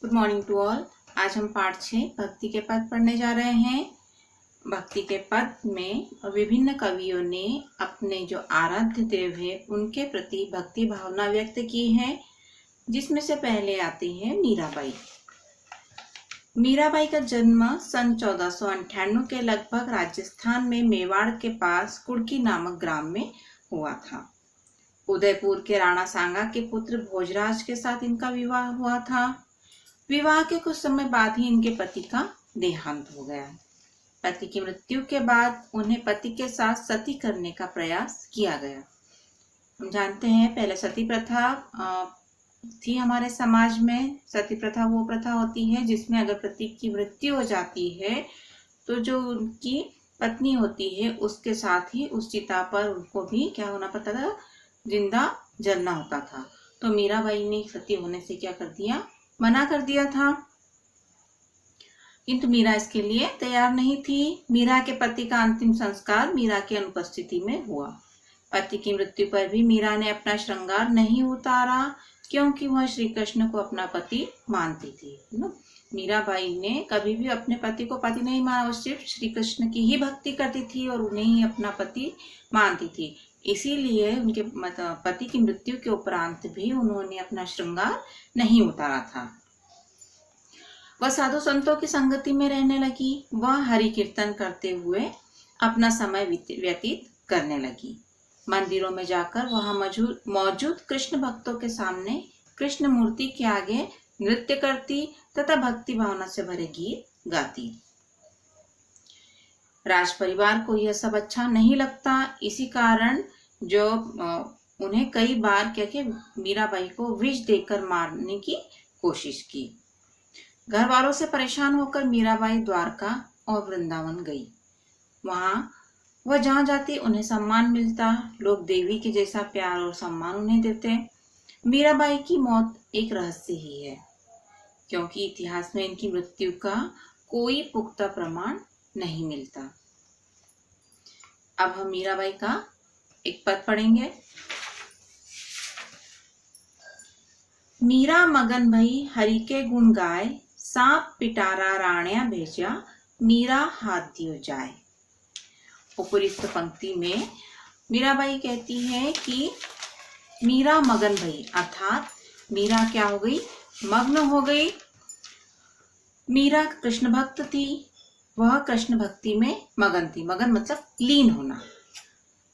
Good morning to all. आज हम पाठ 6 भक्ति के पद पढ़ने जा रहे हैं। भक्ति के पद में विभिन्न कवियों ने अपने जो आराध्य देव है उनके प्रति भक्ति भावना व्यक्त की है, जिसमें से पहले आती है मीराबाई। मीराबाई का जन्म सन 1498 के लगभग राजस्थान में मेवाड़ के पास कुड़की नामक ग्राम में हुआ था। उदयपुर के राणा सांगा के पुत्र भोजराज के साथ इनका विवाह हुआ था। विवाह के कुछ समय बाद ही इनके पति का देहांत हो गया। पति की मृत्यु के बाद उन्हें पति के साथ सती करने का प्रयास किया गया। हम जानते हैं पहले सती प्रथा थी हमारे समाज में। सती प्रथा वो प्रथा होती है जिसमें अगर पति की मृत्यु हो जाती है तो जो उनकी पत्नी होती है उसके साथ ही उस चिता पर उनको भी क्या होना पड़ता था, जिंदा जलना होता था। तो मीराबाई ने सती होने से क्या कर दिया, मना कर दिया था। किंतु मीरा इसके लिए तैयार नहीं थी। मीरा के पति का अंतिम संस्कार मीरा की अनुपस्थिति में हुआ। पति की मृत्यु पर भी मीरा ने अपना श्रृंगार नहीं उतारा, क्योंकि वह श्री कृष्ण को अपना पति मानती थी। मीराबाई ने कभी भी अपने पति को पति नहीं माना, वो सिर्फ श्री कृष्ण की ही भक्ति करती थी और उन्हें ही अपना पति मानती थी। इसीलिए उनके पति की मृत्यु के उपरांत भी उन्होंने अपना श्रृंगार नहीं उतारा था। वह साधु संतों की संगति में रहने लगी। वह हरि कीर्तन करते हुए अपना समय व्यतीत करने लगी। मंदिरों में जाकर वहां मौजूद कृष्ण भक्तों के सामने कृष्ण मूर्ति के आगे नृत्य करती तथा भक्ति भावना से भरे गीत गाती। राज परिवार को यह सब अच्छा नहीं लगता। इसी कारण जो उन्हें कई बार क्या कि मीराबाई को विष देकर मारने की कोशिश की। घर वालों से परेशान होकर मीराबाई द्वारका और वृंदावन गई। वहां वह जहां जाती उन्हें सम्मान मिलता। लोग देवी के जैसा प्यार और सम्मान उन्हें देते। मीराबाई की मौत एक रहस्य ही है, क्योंकि इतिहास में इनकी मृत्यु का कोई पुख्ता प्रमाण नहीं मिलता। अब हम मीराबाई का एक पद पढ़ेंगे। मीरा मगन भई हरि के गुण गाय, सांप पिटारा राण्या भेजा, मीरा हाथ दियो जाए। उपरिक्त पंक्ति में मीराबाई कहती है कि मीरा मगन भई, अर्थात मीरा क्या हो गई, मग्न हो गई। मीरा कृष्ण भक्त थी, वह कृष्ण भक्ति में मगन थी। मगन मतलब लीन होना,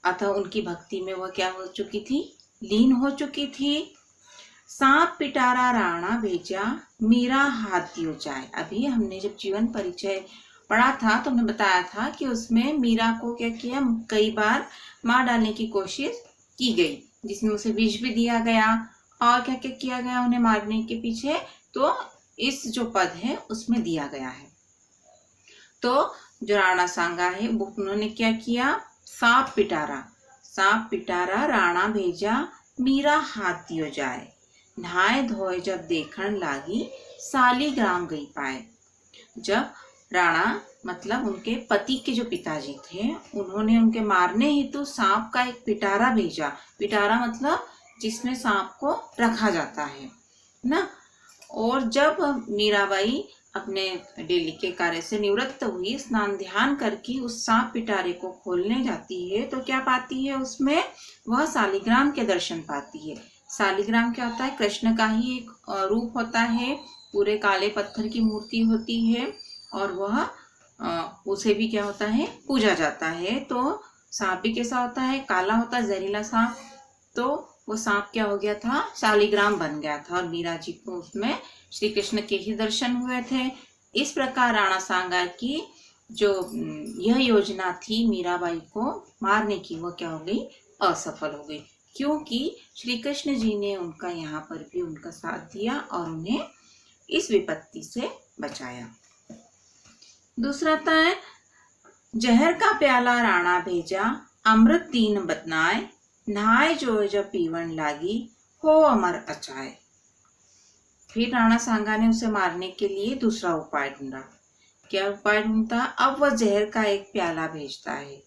अतः उनकी भक्ति में वह क्या हो चुकी थी, लीन हो चुकी थी। सांप पिटारा राणा भेजा, मीरा हाथ दियो जाए। अभी हमने जब जीवन परिचय पढ़ा था तो हमने बताया था कि उसमें मीरा को क्या किया, कई बार मार डालने की कोशिश की गई, जिसमें उसे विष भी दिया गया और क्या क्या किया गया उन्हें मारने के पीछे। तो इस जो पद है उसमें दिया गया है। तो जो राणा सांगा है वो उन्होंने क्या किया, सांप पिटारा राणा भेजा, मीरा हाथ दियो जाए। नहाए धोए जब देखण लागी, सालीग्राम गई पाए। जब राणा मतलब उनके पति के जो पिताजी थे, उन्होंने उनके मारने हेतु सांप का एक पिटारा भेजा। पिटारा मतलब जिसमें सांप को रखा जाता है ना। और जब मीराबाई अपने डेली के कार्य से निवृत्त हुई, स्नान ध्यान करके उस सांप पिटारे को खोलने जाती है तो क्या पाती है, उसमें वह सालीग्राम के दर्शन पाती है। सालीग्राम क्या होता है, कृष्ण का ही एक रूप होता है। पूरे काले पत्थर की मूर्ति होती है और वह उसे भी क्या होता है, पूजा जाता है। तो सांप भी कैसा होता है, काला होता है, जहरीला सांप। तो वो सांप क्या हो गया था, सालीग्राम बन गया था और मीरा जी को उसमें श्री कृष्ण के ही दर्शन हुए थे। इस प्रकार राणा सांगा की जो यह योजना थी मीराबाई को मारने की, वो क्या हो गई, असफल हो गई, क्योंकि श्री कृष्ण जी ने उनका यहाँ पर भी उनका साथ दिया और उन्हें इस विपत्ति से बचाया। दूसरा है, जहर का प्याला राणा भेजा, अमृत दीन बदनाए, नहाए जो जब पीवन लागी, हो अमर अचाए। फिर राणा सांगा ने उसे मारने के लिए दूसरा उपाय ढूंढा। क्या उपाय ढूंढता, अब वह जहर का एक प्याला भेजता है,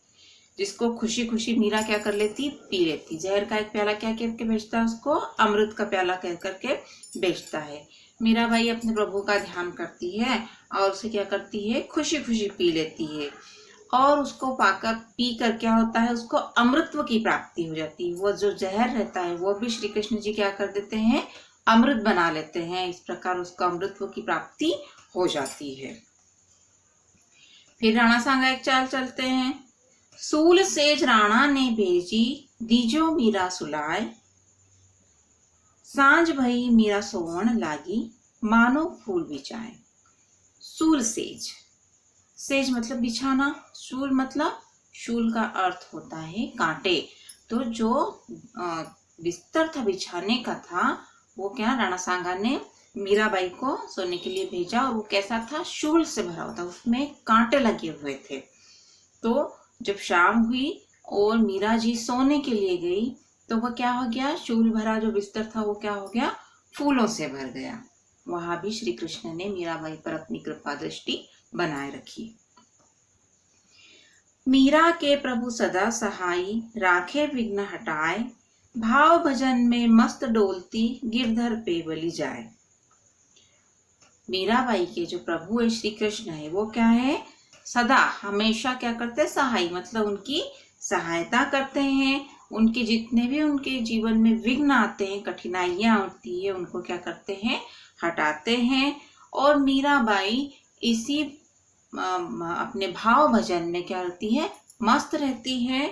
जिसको खुशी खुशी मीरा क्या कर लेती, पी लेती। जहर का एक प्याला क्या करके बेचता है, उसको अमृत का प्याला कह करके बेचता है। मीराबाई अपने प्रभु का ध्यान करती है और उसे क्या करती है, खुशी खुशी पी लेती है। और उसको पाकर पी कर क्या होता है, उसको अमृतत्व की प्राप्ति हो जाती है। वो जो जहर रहता है वो भी श्री कृष्ण जी क्या कर देते हैं, अमृत बना लेते हैं। इस प्रकार उसको अमृतत्व की प्राप्ति हो जाती है। फिर राणा सांगा एक चाल चलते हैं। सूल सेज राणा ने भेजी, दीजो मीरा सुलाए, सांझ भई मीरा सोवण लागी, मानो फूल बिछाए। सूल सेज, सेज मतलब बिछाना, शूल मतलब, शूल का अर्थ होता है कांटे। तो जो बिस्तर था बिछाने का था वो क्या राणा सांगा ने मीराबाई को सोने के लिए भेजा, और वो कैसा था, शूल से भरा हुआ था, उसमें कांटे लगे हुए थे। तो जब शाम हुई और मीरा जी सोने के लिए गई तो वह क्या हो गया, शूल भरा जो बिस्तर था वो क्या हो गया, फूलों से भर गया। वहां भी श्री कृष्ण ने मीराबाई पर अपनी कृपा दृष्टि बनाए रखी। मीरा के प्रभु सदा सहाई, राखे विघ्न हटाए, भाव भजन में मस्त डोलती, गिरधर पे बलि जाए। मीराबाई के जो प्रभु है श्री कृष्ण है वो क्या है, सदा हमेशा क्या करते हैं, सहाय मतलब उनकी सहायता करते हैं। उनके जितने भी उनके जीवन में विघ्न आते हैं, कठिनाइयां होती है, उनको क्या करते हैं, हटाते हैं। और मीराबाई इसी अपने भाव भजन में क्या रहती है, मस्त रहती है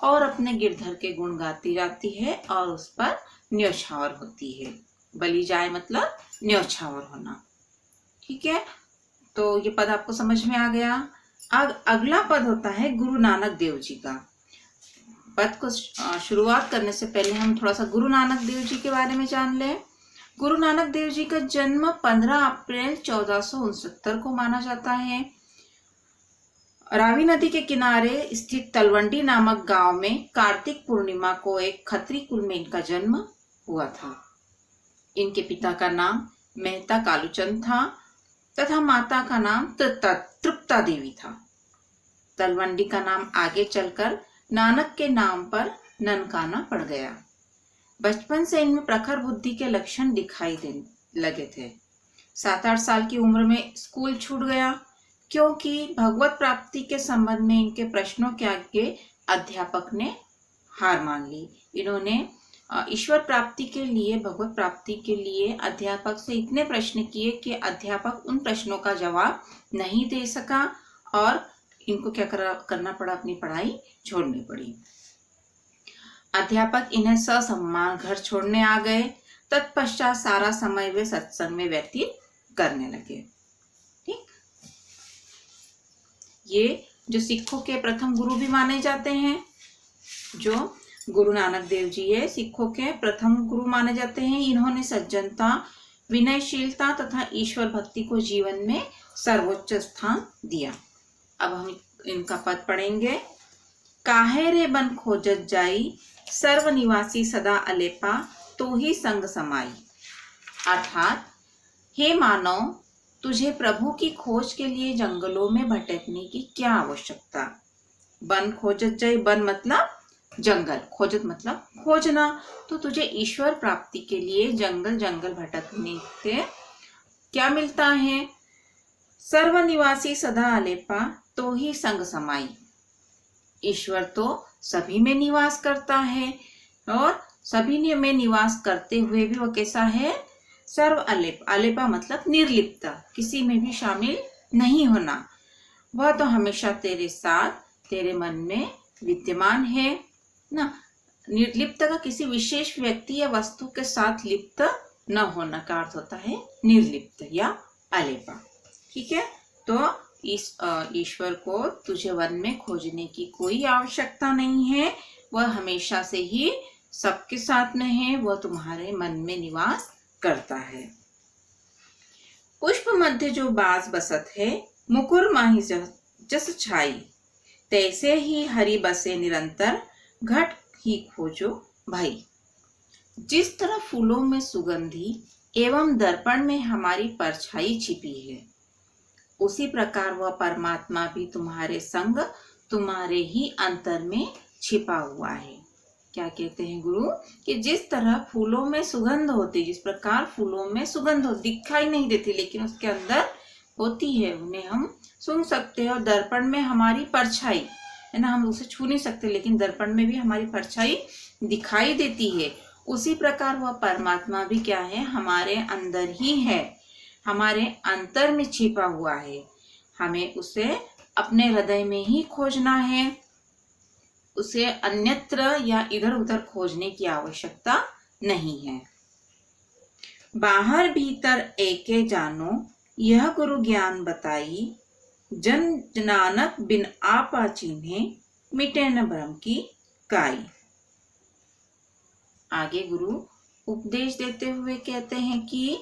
और अपने गिरधर के गुण गाती जाती है और उस पर न्यौछावर होती है। बलि जाए मतलब न्यौछावर होना। ठीक है, तो ये पद आपको समझ में आ गया। अगला पद होता है गुरु नानक देव जी का। पद को शुरुआत करने से पहले हम थोड़ा सा गुरु नानक देव जी के बारे में जान लें। गुरु नानक देव जी का जन्म 15 अप्रैल 1469 को माना जाता है। रावी नदी के किनारे स्थित तलवंडी नामक गांव में कार्तिक पूर्णिमा को एक खत्री कुल में इनका जन्म हुआ था। इनके पिता का नाम मेहता कालूचंद था तथा माता का नाम तृप्ता देवी था। तलवंडी का नाम आगे चलकर नानक के नाम पर ननकाना पड़ गया। बचपन से इनमें प्रखर बुद्धि के लक्षण दिखाई देने लगे थे। 7-8 साल की उम्र में स्कूल छूट गया क्योंकि भगवत प्राप्ति के संबंध में इनके प्रश्नों के आगे अध्यापक ने हार मान ली। इन्होंने ईश्वर प्राप्ति के लिए, भगवत प्राप्ति के लिए अध्यापक से इतने प्रश्न किए कि अध्यापक उन प्रश्नों का जवाब नहीं दे सका और इनको क्या करना पड़ा, अपनी पढ़ाई छोड़नी पड़ी। अध्यापक इन्हें ससम्मान घर छोड़ने आ गए। तत्पश्चात सारा समय वे सत्संग में व्यतीत करने लगे। ठीक, ये जो सिखों के प्रथम गुरु भी माने जाते हैं, जो गुरु नानक देव जी है, सिखों के प्रथम गुरु माने जाते हैं। इन्होंने सज्जनता, विनयशीलता तथा ईश्वर भक्ति को जीवन में सर्वोच्च स्थान दिया। अब हम इनका पद पढ़ेंगे। काहे रे बन खोजत जाई, सर्व निवासी सदा अलेपा, तो ही संग समाई। अर्थात हे मानव, तुझे प्रभु की खोज के लिए जंगलों में भटकने की क्या आवश्यकता। बन खोजत जाई, बन मतलब जंगल, खोजत मतलब खोजना। तो तुझे ईश्वर प्राप्ति के लिए जंगल जंगल भटकने से क्या मिलता है, सर्वनिवासी सदा अलेपा, तो ही संग समाई। ईश्वर तो सभी में निवास करता है और सभी में निवास करते हुए भी वह कैसा है, सर्व अलेप। अलेपा मतलब निर्लिप्त, किसी में भी शामिल नहीं होना। वह तो हमेशा तेरे साथ, तेरे मन में विद्यमान है ना। निर्लिप्त का किसी विशेष व्यक्ति या वस्तु के साथ लिप्त न होना का अर्थ होता है निर्लिप्त या अलेपा। ठीक है, तो इस ईश्वर को तुझे वन में खोजने की कोई आवश्यकता नहीं है। वह हमेशा से ही सबके साथ में है, वह तुम्हारे मन में निवास करता है। पुष्प मध्य जो बास बसत है, मुकुर माही जस छाई, तैसे ही हरि बसे निरंतर, घट ही खोजो भाई। जिस तरह फूलों में सुगंधी एवं दर्पण में हमारी परछाई छिपी है, उसी प्रकार वह परमात्मा भी तुम्हारे संग, तुम्हारे ही अंतर में छिपा हुआ है। क्या कहते हैं गुरु कि जिस तरह फूलों में सुगंध होती, जिस प्रकार फूलों में सुगंध होती, दिखाई नहीं देती लेकिन उसके अंदर होती है, उन्हें हम सूंघ सकते हैं। और दर्पण में हमारी परछाई है ना, हम उसे छू नहीं सकते लेकिन दर्पण में भी हमारी परछाई दिखाई देती है। उसी प्रकार वह परमात्मा भी क्या है, हमारे अंदर ही है, हमारे अंतर में छिपा हुआ है। हमें उसे अपने हृदय में ही खोजना है, उसे अन्यत्र या इधर उधर खोजने की आवश्यकता नहीं है। बाहर भीतर एके जानो, यह गुरु ज्ञान बताई, जन नानक बिन आपा चिन्हे, मिटे न भ्रम की काई। आगे गुरु उपदेश देते हुए कहते हैं कि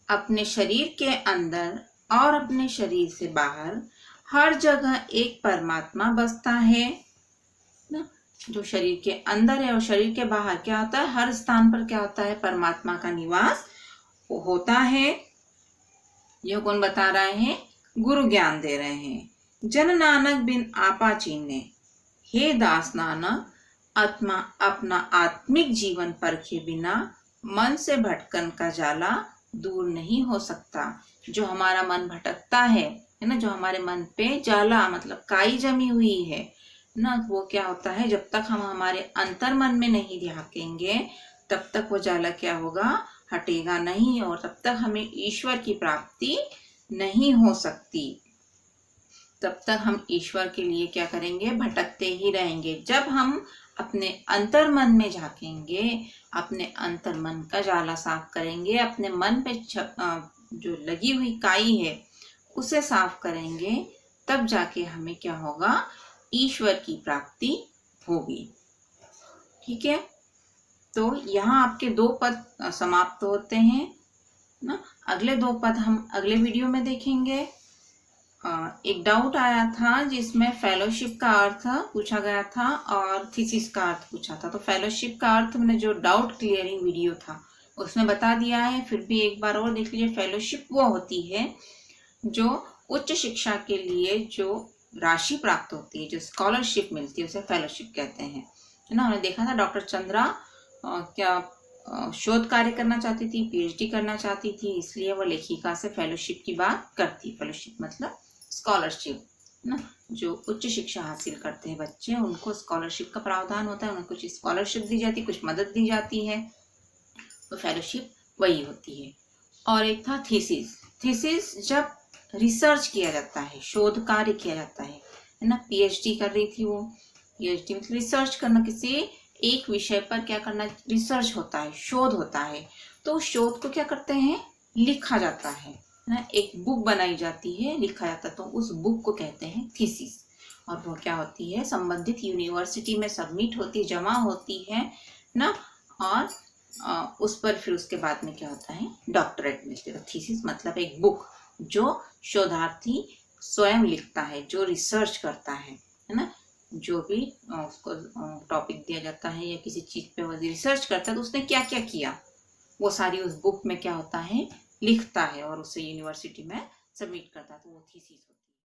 अपने शरीर के अंदर और अपने शरीर से बाहर हर जगह एक परमात्मा बसता है ना। जो शरीर के अंदर है और शरीर के बाहर क्या होता है, हर स्थान पर क्या होता है, परमात्मा का निवास होता है। यह कौन बता रहे हैं, गुरु ज्ञान दे रहे हैं। जन नानक बिन आपा चीने, हे दास नानक आत्मा अपना आत्मिक जीवन परखे बिना मन से भटकन का जाला दूर नहीं हो सकता। जो हमारा मन भटकता है ना, जो हमारे मन पे जाला मतलब काई जमी हुई है ना, वो क्या होता है, जब तक हम हमारे अंतर मन में नहीं झांकेंगे तब तक वो जाला क्या होगा, हटेगा नहीं, और तब तक हमें ईश्वर की प्राप्ति नहीं हो सकती। तब तक हम ईश्वर के लिए क्या करेंगे, भटकते ही रहेंगे। जब हम अपने अंतर मन में झांकेंगे, अपने अंतर मन का जाला साफ करेंगे, अपने मन पे जो लगी हुई काई है उसे साफ करेंगे, तब जाके हमें क्या होगा, ईश्वर की प्राप्ति होगी। ठीक है, तो यहाँ आपके 2 पद समाप्त होते हैं ना। अगले 2 पद हम अगले वीडियो में देखेंगे। एक डाउट आया था जिसमें फेलोशिप का अर्थ पूछा गया था और थीसिस का अर्थ पूछा था। तो फेलोशिप का अर्थ मैंने जो डाउट क्लियरिंग वीडियो था उसमें बता दिया है, फिर भी एक बार और देख लीजिए। फेलोशिप वो होती है जो उच्च शिक्षा के लिए जो राशि प्राप्त होती है, जो स्कॉलरशिप मिलती है, उसे फेलोशिप कहते हैं, है ना। हमने देखा था डॉक्टर चंद्रा क्या शोध कार्य करना चाहती थी, पीएचडी करना चाहती थी, इसलिए वो लेखिका से फेलोशिप की बात करती। फेलोशिप मतलब स्कॉलरशिप ना, जो उच्च शिक्षा हासिल करते हैं बच्चे, उनको स्कॉलरशिप का प्रावधान होता है, उनको कुछ स्कॉलरशिप दी जाती है, कुछ मदद दी जाती है, तो फेलोशिप वही होती है। और एक था थीसिस। थीसिस जब रिसर्च किया जाता है, शोध कार्य किया जाता है ना। पीएचडी कर रही थी वो, पीएचडी मतलब रिसर्च करना, किसी एक विषय पर क्या करना, रिसर्च होता है, शोध होता है। तो शोध को क्या करते हैं, लिखा जाता है ना, एक बुक बनाई जाती है, लिखा जाता है, तो उस बुक को कहते हैं थीसिस। और वो क्या होती है, संबंधित यूनिवर्सिटी में सबमिट होती है, जमा होती है ना, और उस पर फिर उसके बाद में क्या होता है, डॉक्टरेट मिलती है। तो थीसिस मतलब एक बुक जो शोधार्थी स्वयं लिखता है, जो रिसर्च करता है ना, जो भी उसको टॉपिक दिया जाता है या किसी चीज पे वो रिसर्च करता है, तो उसने क्या क्या किया वो सारी उस बुक में क्या होता है, लिखता है और उसे यूनिवर्सिटी में सबमिट करता है, तो वो थीसिस होता है।